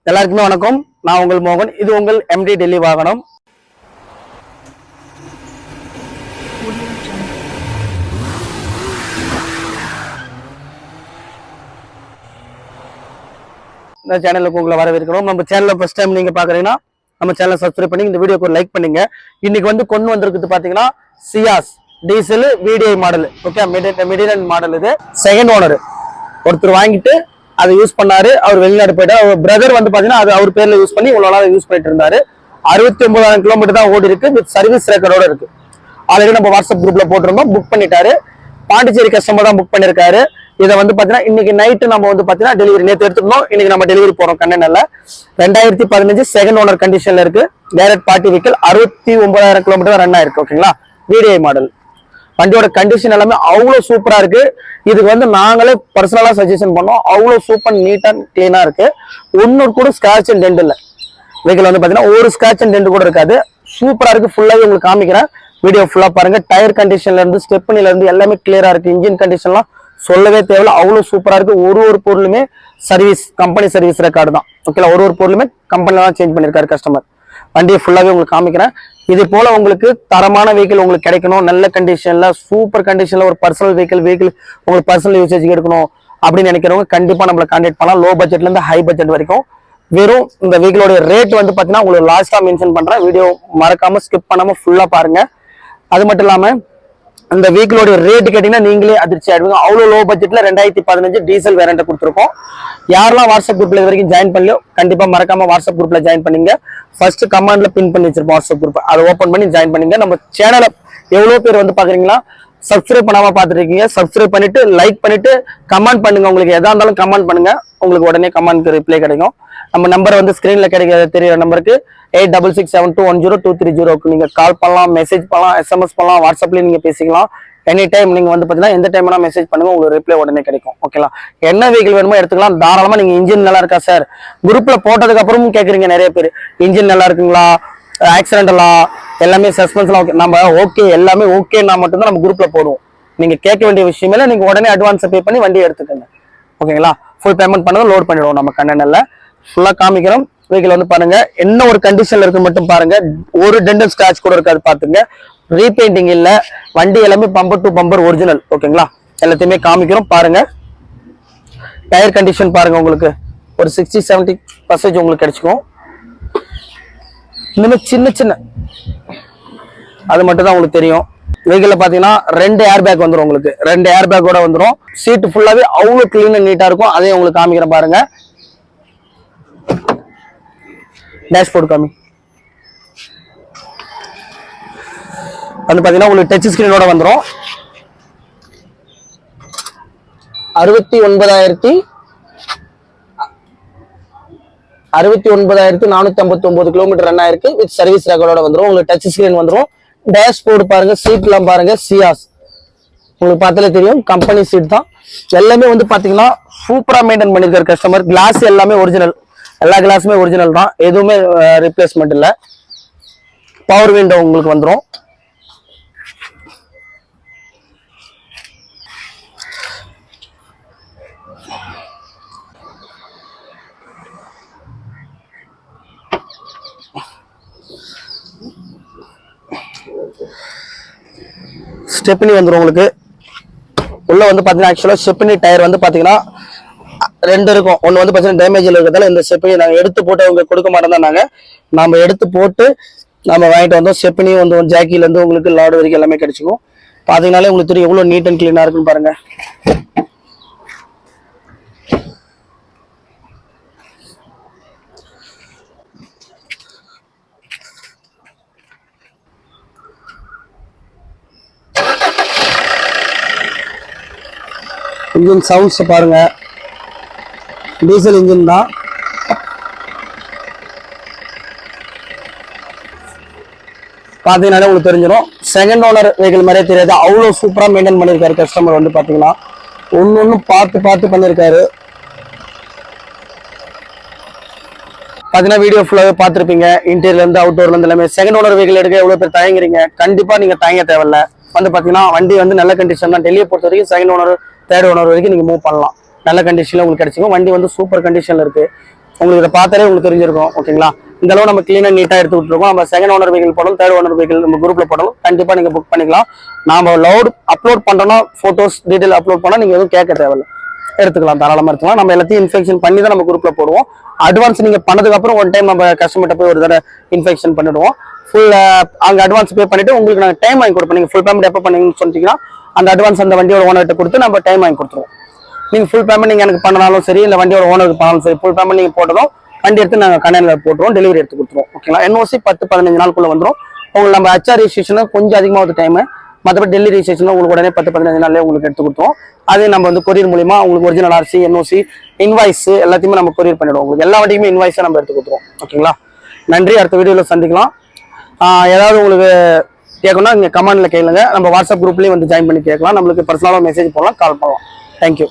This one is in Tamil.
எல்லாருக்குமே வணக்கம். நான் உங்கள் மோகன். இது உங்கள் MD டெல்லி வாகனம். இந்த சேனலுக்கு உங்களை வரவேற்கிறோம். நம்ம சேனலை ஃபர்ஸ்ட் டைம் நீங்க பாக்குறீங்கன்னா நம்ம சேனலை சப்ஸ்கிரைப் பண்ணி இந்த வீடியோக்கு ஒரு லைக் பண்ணுங்க. இன்னைக்கு வந்து கொண்டு வந்திருக்குது பாத்தீங்கன்னா Ciaz diesel VDI model. Okay, middle model. இது செகண்ட் ஓனர் ஒருத்தர் வாங்கிட்டு அதை யூஸ் பண்ணாரு. அவர் வெளிநாடு போயிட்டார். அவர் பிரதர் வந்து பாத்தீங்கன்னா அது அவர் பேர்ல யூஸ் பண்ணி இவ்வளவு நாள் யூஸ் பண்ணிட்டு இருந்தாரு. 69,000 கிலோமீட்டர் தான் ஓடி இருக்கு. வித் சர்வீஸ் ரெக்கார்டோட இருக்கு. ஆல்ரெடி நம்ம வாட்ஸ்அப் குரூப்ல போட்டிருந்தோம். புக் பண்ணிட்டாரு. பாண்டிச்சேரி கஸ்டமர் தான் புக் பண்ணிருக்காரு. இதை வந்து பாத்தீங்கன்னா இன்னைக்கு நைட்டு நம்ம வந்து பாத்தீங்கன்னா டெலிவரி நேற்று எடுத்துருந்தோம். இன்னைக்கு நம்ம டெலிவரி போறோம். கண்ணெண்ணல 2015 செகண்ட் ஓனர் கண்டிஷன்ல இருக்கு. Direct party vehicle. 69,000 kilometre run ஆயிருக்கு. ஓகேங்களா, VDI மாடல். வண்டியோட கண்டிஷன் எல்லாமே அவ்வளவு சூப்பரா இருக்கு. இதுக்கு வந்து நாங்களே பர்சனலா சஜஷன் பண்ணோம். அவ்வளவு சூப்பர் நீட் அண்ட் கிளீனா இருக்கு. ஒன்னொரு கூட ஸ்கிராச் அண்ட் டென்ட் இல்ல. வெஹிக்கிள் வந்து பாத்தீங்கன்னா ஒரு ஸ்கிராச் அண்ட் டென்ட் கூட இருக்காது. சூப்பரா இருக்கு. ஃபுல்லாவே உங்களுக்கு காமிக்கிறேன். வீடியோ ஃபுல்லா பாருங்க. டயர் கண்டிஷன்ல இருந்து ஸ்டெப்னில இருந்து எல்லாமே கிளியரா இருக்கு. இன்ஜின் கண்டிஷன்லாம் சொல்லவே தேவையில்ல. அவ்வளவு சூப்பரா இருக்கு. ஒரு பொருளுமே சர்வீஸ் கம்பெனி சர்வீஸ் ரெக்கார்டு தான். ஓகேங்களா, ஒரு பொருளுமே கம்பெனில தான் சேஞ்ச் பண்ணிருக்காரு கஸ்டமர். வண்டியை ஃபுல்லாவே உங்களுக்கு காமிக்கிறேன். இது போல உங்களுக்கு தரமான வெஹிக்கிள் உங்களுக்கு கிடைக்கணும். நல்ல கண்டிஷன்ல சூப்பர் கண்டிஷன்ல ஒரு பர்சனல் வெஹிக்கிள் உங்களுக்கு பர்சனல் யூசேஜ் எடுக்கணும் அப்படின்னு நினைக்கிறவங்க கண்டிப்பா நம்மளை கான்டாக்ட் பண்ணலாம். லோ பட்ஜெட்ல இருந்து ஹை பட்ஜெட் வரைக்கும். வெறும் இந்த வெஹிக்கிளோட ரேட் வந்து பாத்தீங்கன்னா உங்களுக்கு லாஸ்டா மென்ஷன் பண்றேன். வீடியோ மறக்காம ஸ்கிப் பண்ணாம ஃபுல்லா பாருங்க. அது மட்டும் இல்லாம இந்த வெஹிக்கிளோட ரேட் கேட்டீங்கன்னா நீங்களே அதிர்ச்சி ஆயிடுவீங்க. அவ்வளவு லோ பட்ஜெட்ல 2015 டீசல் வேரண்ட கொடுத்துருக்கோம். யாரெல்லாம் வாட்ஸ்அப் குரூப்ல இது வரைக்கும் ஜாயின் பண்ணலையோ கண்டிப்பா மறக்காம வாட்ஸ்அப் குரூப்ல ஜாயின் பண்ணீங்க. ஃபர்ஸ்ட் கமெண்ட்ல பின் பண்ணி வச்சிருப்போம் வாட்ஸ்அப் குரூப். அதை ஓப்பன் பண்ணி ஜாயின் பண்ணீங்க. நம்ம சேனலை எவ்வளவு பேர் வந்து பாக்குறீங்களா, சப்ஸ்கிரைப் பண்ணாம பாத்துட்டு இருக்கீங்க. சப்ஸ்கிரைப் பண்ணிட்டு லைக் பண்ணிட்டு கமெண்ட் பண்ணுங்க. உங்களுக்கு எதா இருந்தாலும் கமெண்ட் பண்ணுங்க. உங்களுக்கு உடனே கமெண்ட் ரிப்ளை கிடைக்கும். நம்ம நம்பர் வந்து ஸ்கிரீன்ல கிடைக்கிற தெரியுற நம்பருக்கு 8667210230 நீங்க கால் பண்ணலாம், மெசேஜ் பண்ணலாம், SMS பண்ணலாம், வாட்ஸ்அப்லயும் நீங்க பேசிக்கலாம். எனி டைம் நீங்க வந்து பாத்தீங்கன்னா எந்த டைம் வேணா மெசேஜ் பண்ணுங்க. உங்களுக்கு ரிப்ளை உடனே கிடைக்கும். ஓகேங்களா, என்ன வெஹிக்கிள் வேணுமோ எடுத்துக்கலாம். தாராளமா நீங்க இன்ஜின் நல்லா இருக்கா சார், குரூப்ல போட்டதுக்கு அப்புறமும் கேக்குறீங்க நிறைய பேர். இன்ஜின் நல்லா இருக்குங்களா, ஆக்சிடென்ட் எல்லாம் எல்லாமே சஸ்பென்ஸ்லாம் ஓகே. நம்ம ஓகே எல்லாமே ஓகேன்னா மட்டும்தான் நம்ம குரூப்ல போடுவோம். நீங்க கேட்க வேண்டிய விஷயம் இல்ல. நீங்க உடனே அட்வான்ஸ் பே பண்ணி வண்டியை எடுத்துக்கோங்க. ஓகேங்களா, ஃபுல் பேமெண்ட் பண்ணது லோட் பண்ணிடுவோம். நம்ம கண்ணெண்ணல ஃபுல்லா காமிக்கிறோம். வெஹிக்கிள் வந்து பாருங்க என்ன ஒரு கண்டிஷன்ல இருக்கு மட்டும் பாருங்க. ஒரு டென்டல் ஸ்கிராச் கூட இருக்காது பாத்துங்க. ரீபெயிண்டிங் இல்ல. வண்டி எல்லாமே பம்பர் டு பம்பர் ஒரிஜினல். ஓகேங்களா, எல்லாத்தையுமே காமிக்கிறோம் பாருங்க. டயர் கண்டிஷன் பாருங்க. உங்களுக்கு ஒரு 60-70% உங்களுக்கு கிடைச்சிக்கும். இந்த மாதிரி சின்ன அது மட்டும் தான் உங்களுக்கு தெரியும். வெஹிக்கிள் பாத்தீங்கன்னா 2 ஏர் பேக் வந்துடும். உங்களுக்கு 2 ஏர் பேக்கோட வந்துடும். சீட் ஃபுல்லாவே அவ்வளவு கிளீன் அண்ட் நீட்டா இருக்கும். அதையும் உங்களுக்கு காமிக்கிறேன் பாருங்க. டேஷ்போர்ட் காமி வந்து பாத்தீங்கன்னா உங்களுக்கு டச் ஸ்கிரீனோட வந்துடும். 69,459 கிலோமீட்டர் ரன் ஆயிருக்கு. வித் சர்வீஸ் ரெக்கார்டோட வந்துடும். உங்களுக்கு டச் ஸ்கிரீன் வந்துடும். டேஷ்போர்டு பாருங்க. சீட் எல்லாம் பாருங்க. சியாஸ் உங்களுக்கு பார்த்தாலே தெரியும் கம்பெனி சீட் தான். எல்லாமே வந்து பாத்தீங்கன்னா சூப்பரா மெயின்டைன் பண்ணிருக்காரு கஸ்டமர். கிளாஸ் எல்லாமே ஒரிஜினல். எல்லா கிளாஸுமே ஒரிஜினல் தான். எதுவுமே ரீப்ளேஸ்மெண்ட் இல்ல. பவர் விண்டோ உங்களுக்கு வந்துடும். ஸ்டெப்னி வந்துடும் உங்களுக்கு. உள்ள வந்து பாத்தீங்கன்னா ஆக்சுவலா ஸ்டெப்னி டயர் வந்து பாத்தீங்கன்னா 2 இருக்கும். ஒன்னு வந்து பாத்தீங்கன்னா டேமேஜ்ல இருக்கிறதால இந்த ஸ்டெப்னி நாங்க எடுத்து போட்டு அவங்க கொடுக்க மாட்டோம். நாம எடுத்து போட்டு நம்ம வாங்கிட்டு வந்தோம். ஸ்டெப்னி வந்து ஜாக்கில இருந்து உங்களுக்கு லாடு வரைக்கும் எல்லாமே கிடைச்சிக்கும். பாத்தீங்கன்னாலே உங்களுக்கு தெரியும் எவ்வளவு நீட் அண்ட் கிளீனா இருக்குன்னு பாருங்க. இன்ஜின் சவுண்ட்ஸ் பாருங்க. டீசல் இன்ஜின் தான். பாத்தீங்கன்னா உங்களுக்கு தெரிஞ்சிடும். செகண்ட் ஓனர் வெஹிக்கிள் மாதிரியே தெரியாது. அவ்வளவு சூப்பரா மெயின்டைன் பண்ணிருக்காரு கஸ்டமர். வந்து பாத்தீங்கன்னா ஒன்னு பார்த்து பண்ணிருக்காரு. பாத்தீங்கன்னா வீடியோ ஃபுல்லாவே பார்த்துருப்பீங்க. இன்டீரியர்ல இருந்து அவுட்டோர்ல இருந்து எல்லாமே. செகண்ட் ஓனர் வெஹிக்கிள் எடுக்க எவ்வளவு பேர் தயங்குறீங்க, கண்டிப்பா நீங்க தயங்க தேவையில்ல. வந்து பாத்தீங்கன்னா வண்டி வந்து நல்ல கண்டிஷன் தான். டெல்லியை பொறுத்த வரைக்கும் செகண்ட் ஓனர் தேர்ட் ஓனர் வரைக்கும் நீங்க மூவ் பண்ணலாம். நல்ல கண்டிஷன்ல உங்களுக்கு கிடைச்சிக்கும். வண்டி வந்து சூப்பர் கண்டிஷன்ல இருக்கு. உங்களுக்கு இதை பார்த்தாலே உங்களுக்கு தெரிஞ்சிருக்கும். ஓகேங்களா, இந்த அளவு நம்ம கிளீனாக நீட்டாக எடுத்து விட்டுருக்கோம். நம்ம செகண்ட் ஓனர் வெஹிக்கிள் போடணும், தேர்ட் ஓனர் வெஹிக்கிள் நம்ம குரூப்பில் போடணும். கண்டிப்பாக நீங்கள் புக் பண்ணிக்கலாம். நாம அப்லோட் பண்ணுறோம்னா ஃபோட்டோஸ் டீட்டெயில் அப்லோட் பண்ணால் நீங்கள் எதுவும் கேட்க தேவையில்லை, எடுத்துக்கலாம், தாராளமாக எடுத்துக்கலாம். நம்ம எல்லாத்தையும் இன்ஃபெக்ஷன் பண்ணி தான் நம்ம குரூப்பில் போடுவோம். அட்வான்ஸ் நீங்கள் பண்ணதுக்கப்புறம் ஒன் டைம் நம்ம கஸ்டமர்கிட்ட போய் ஒரு தடவை இன்ஃபெக்ஷன் பண்ணிடுவோம். ஃபுல் அங்கே அட்வான்ஸ் பே பண்ணிவிட்டு உங்களுக்கு நாங்கள் டைம் வாங்கி கொடுப்போம். நீங்கள் ஃபுல் பேமெண்ட் எப்போ பண்ணீங்கன்னு சொன்னீங்கன்னா அந்த அட்வான்ஸ் அந்த வண்டியோட ஓனர்கிட்ட கொடுத்து நம்ம டைம் வாங்கி கொடுத்துருவோம். நீங்கள் ஃபுல் பேமெண்ட் நீங்கள் எனக்கு பண்ணாலும் சரி, இல்லை வண்டியோட ஓனருக்கு பண்ணாலும் சரி, ஃபுல் பேமெண்ட் நீங்கள் போட்டதும் வண்டி எடுத்து நாங்கள் கண்டெய்னரில் போட்டுருவோம், டெலிவரி எடுத்து கொடுத்துருவோம். ஓகேங்களா, NOC 10-15 நாளுக்குள்ளே வந்துடும். உங்களுக்கு நம்ம HR ரெஜிஸ்ட்ரேஷன் கொஞ்சம் அதிகமாக டைமு, மற்றபடி டெல்லி ரெஜிஸ்ட்ரேஷன் உங்களுக்கு உடனே 10-15 நாள்லேயே உங்களுக்கு எடுத்து கொடுத்துருவோம். அதே நம்ம வந்து கொரியர் மூலியமா உங்களுக்கு ஒரிஜினல் RC, NOC, இன்வாய்ஸ் எல்லாத்தையுமே நம்ம கொரியர் பண்ணிடுவோம். உங்களுக்கு எல்லா வண்டியுமே இன்வாய்ஸை நம்ம எடுத்து கொடுத்துருவோம். ஓகேங்களா, நன்றி. அடுத்த வீடியோவில் சந்திக்கலாம். ஏதாவது உங்களுக்கு கேட்கணும்னா நீங்கள் கமெண்ட்ல கேளுங்க. நம்ம வாட்ஸ்அப் குரூப்லேயும் வந்து ஜாயின் பண்ணி கேட்கலாம். நம்மளுக்கு பர்சனலாக மெசேஜ் போடலாம், கால் பண்ணலாம். தேங்க்யூ.